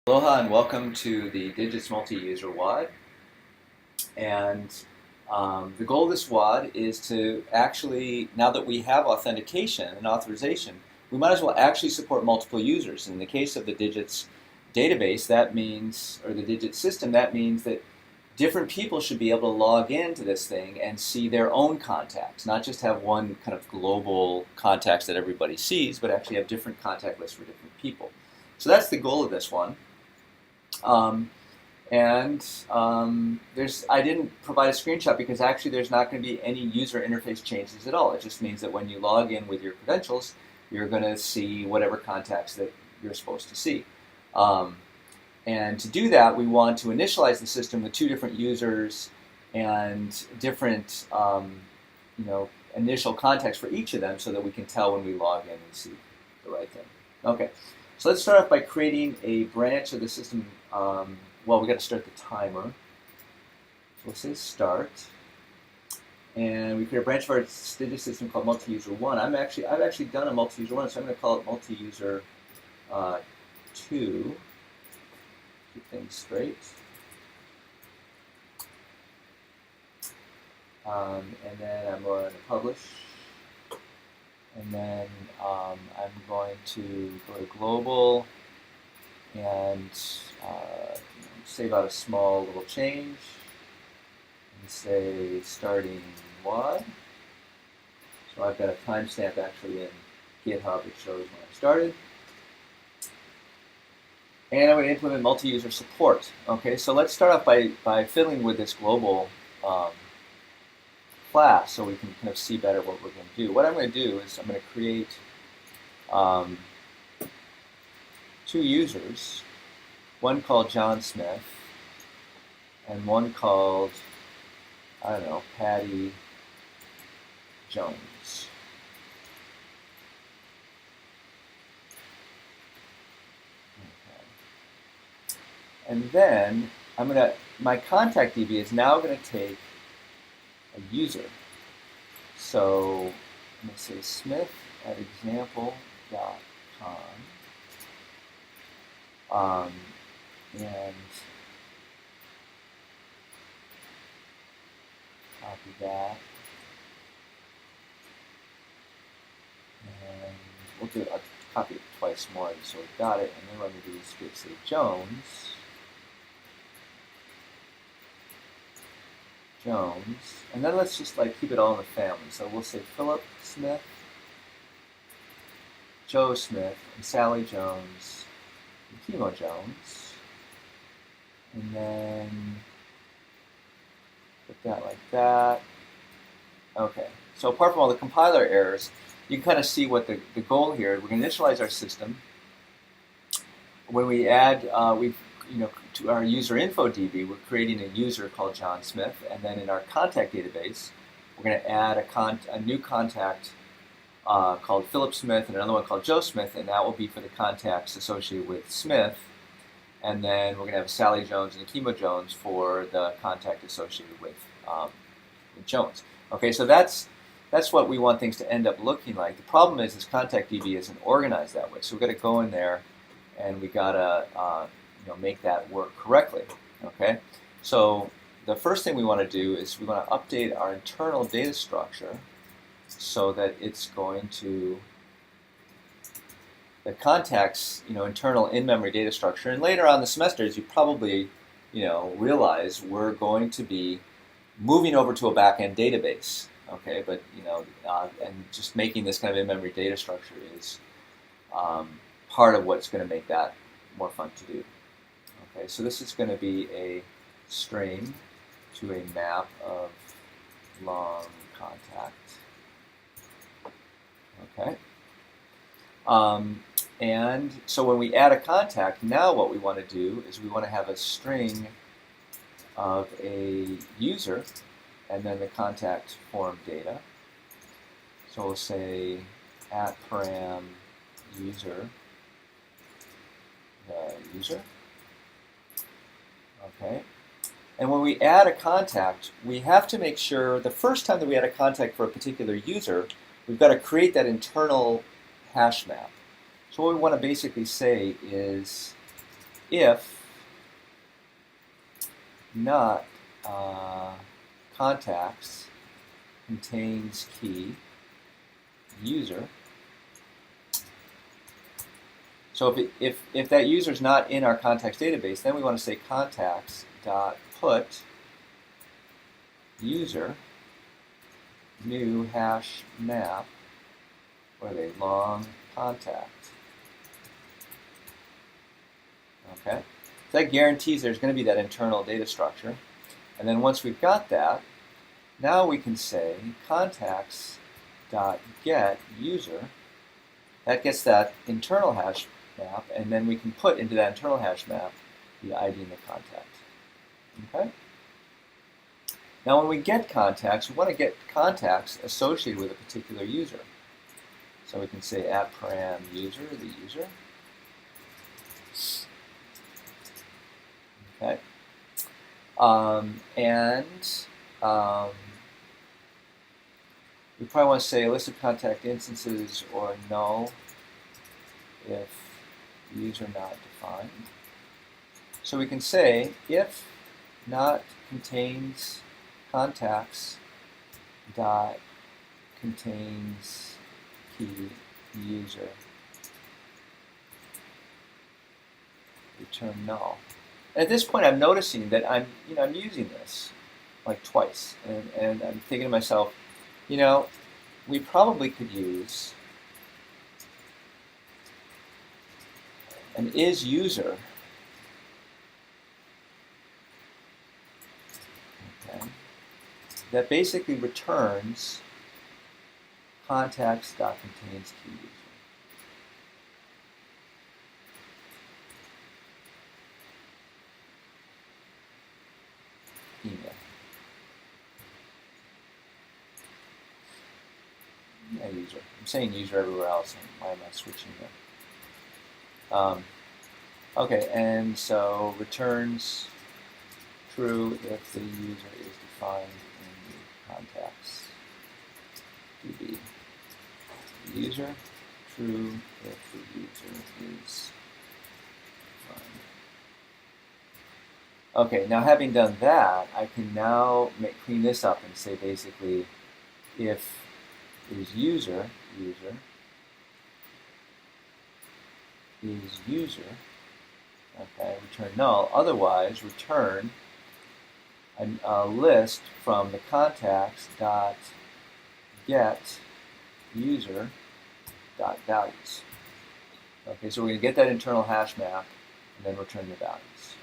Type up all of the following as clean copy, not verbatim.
Aloha and welcome to the Digits Multi-User WOD. And the goal of this WOD is to actually, now that we have authentication and authorization, we might as well actually support multiple users. In the case of the Digits database, that means, or the Digits system, that means that different people should be able to log into this thing and see their own contacts, not just have one kind of global contacts that everybody sees, but actually have different contact lists for different people. So that's the goal of this one. I didn't provide a screenshot because actually there's not going to be any user interface changes at all. It just means that when you log in with your credentials, you're going to see whatever contacts that you're supposed to see. And to do that, we want to initialize the system with two different users and different initial contacts for each of them so that we can tell when we log in and see the right thing. Okay, so let's start off by creating a branch of the system. Well, we got to start the timer. So we'll say start, and we create a branch of our Digit system called MultiUser 1. I've actually done a MultiUser 1, so I'm going to call it MultiUser 2. Keep things straight. And then I'm going to publish, and then I'm going to go to global and save out a small little change and say starting WOD. So I've got a timestamp actually in GitHub that shows when I started. And I'm going to implement multi-user support. Okay, so let's start off by fiddling with this global class so we can kind of see better what we're going to do. What I'm going to do is I'm going to create two users, one called John Smith and one called, I don't know, Patty Jones. Okay. And then my contact DB is now going to take a user. So I'm going to say Smith at example.com. And copy that. And we'll do it, I'll copy it twice more so we've got it. And then what I'm going to do is say Jones. And then let's just keep it all in the family. So we'll say Philip Smith, Joe Smith, and Sally Jones, and Chemo Jones. And then put that like that. Okay, so apart from all the compiler errors, you can kind of see what the goal here is. We're going to initialize our system. When we add, to our user info DB, we're creating a user called John Smith, and then in our contact database, we're going to add a new contact called Philip Smith and another one called Joe Smith, and that will be for the contacts associated with Smith. And then we're going to have Sally Jones and Chemo Jones for the contact associated with Jones. Okay, so that's what we want things to end up looking like. The problem is this contact DB isn't organized that way, so we've got to go in there and we got to make that work correctly. Okay, so the first thing we want to do is we want to update our internal data structure so that it's going to the contacts, internal in-memory data structure. And later on in the semester, as you probably, realize, we're going to be moving over to a back-end database. Okay, but and just making this kind of in-memory data structure is part of what's going to make that more fun to do. Okay, so this is going to be a string to a map of long contact. Okay. And so when we add a contact, now what we want to do is we want to have a string of a user and then the contact form data. So we'll say @param user, the user. Okay. And when we add a contact, we have to make sure the first time that we add a contact for a particular user, we've got to create that internal hash map. So what we want to basically say is if not contacts contains key user. So if that user is not in our contacts database, then we want to say contacts dot put user new hash map with a long contact. Okay, so that guarantees there's going to be that internal data structure. And then once we've got that, now we can say contacts dot get user. That gets that internal hash map, and then we can put into that internal hash map the ID in the contact. Okay. Now when we get contacts, we want to get contacts associated with a particular user. So we can say @param user, the user. Okay. We probably want to say a list of contact instances or null if user not defined. So we can say if not contains contacts dot contains key user, return null. And at this point, I'm noticing that I'm using this like twice, and I'm thinking to myself, we probably could use an is user. Okay, that basically returns contacts dot contains key user. Email. Yeah, user. I'm saying user everywhere else. Why am I switching there? Okay, and so returns true if the user is defined in the contacts DB. User true if the user is defined. Okay, now having done that, I can now clean this up and say basically if is user is user, okay, return null. Otherwise, return a list from the contacts dot get user dot values. Okay, so we're going to get that internal hash map and then return the values.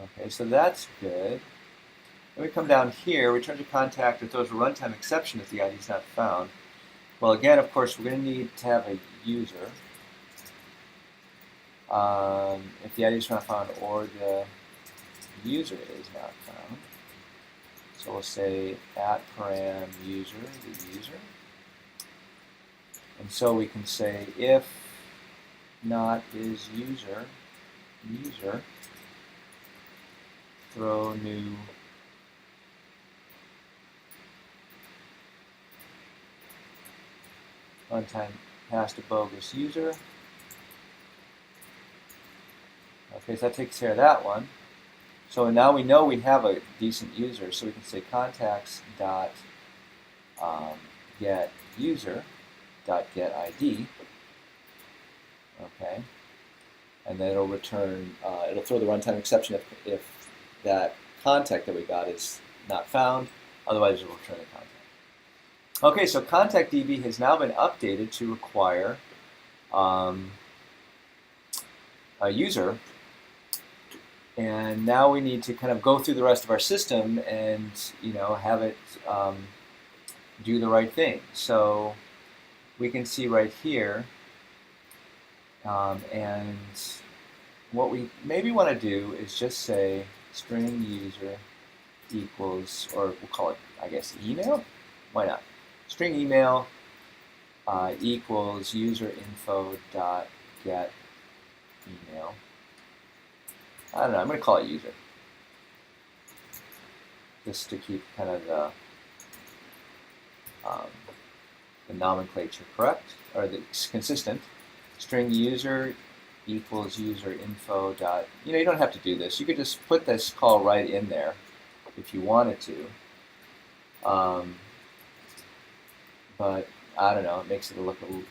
Okay, so that's good. Then we come down here, return to contact that throws a runtime exception if the ID is not found. Well, again, of course, we're going to need to have a user if the ID is not found or the user is not found. So we'll say @param user, the user. And so we can say if not is user, throw new runtime passed a bogus user. Okay, so that takes care of that one. So now we know we have a decent user, so we can say contacts dot get user dot get ID. Okay, and then it'll return. It'll throw the runtime exception if that contact that we got is not found. Otherwise, it'll return the contact. Okay, so contact DB has now been updated to require a user. And now we need to kind of go through the rest of our system and have it do the right thing. So we can see right here, and what we maybe want to do is just say string user equals, or we'll call it, I guess, email. Why not? String email equals user info dot get email. I don't know, I'm going to call it user, just to keep kind of the nomenclature correct, or consistent. String user equals user info dot. You don't have to do this. You could just put this call right in there if you wanted to. But I don't know. It makes it look a little.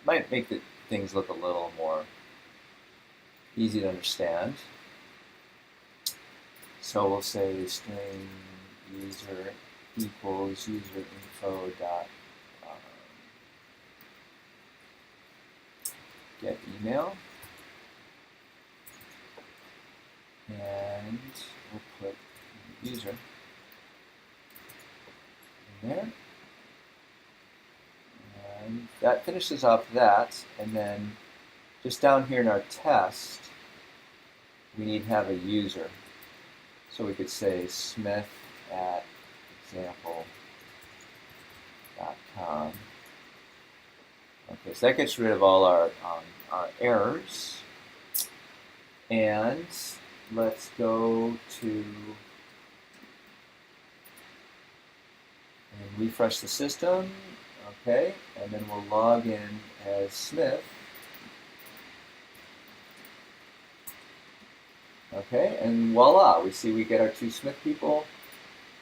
Might make things look a little more easy to understand. So we'll say string user equals user info dot get email, and we'll put user in there, and that finishes off that. And then just down here in our test, we need to have a user. So we could say Smith at example.com. Okay, so that gets rid of all our errors. And let's go to and refresh the system. Okay, and then we'll log in as Smith. Okay, and voila, we see we get our 2 Smith people.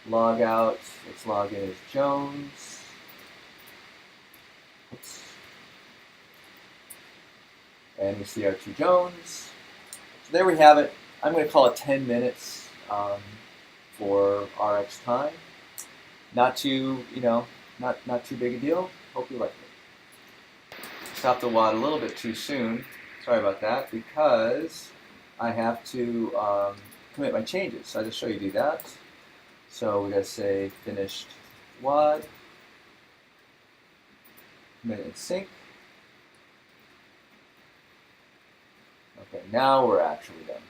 Log out, let's log in as Jones. Oops. And we see our 2 Jones. So there we have it. I'm going to call it 10 minutes for RX time. Not too, not too big a deal. Hope you like it. Stopped the WOD a little bit too soon. Sorry about that, because I have to commit my changes. So I'll just show you do that. So we got to say finished WOD, commit and sync. Okay, now we're actually done.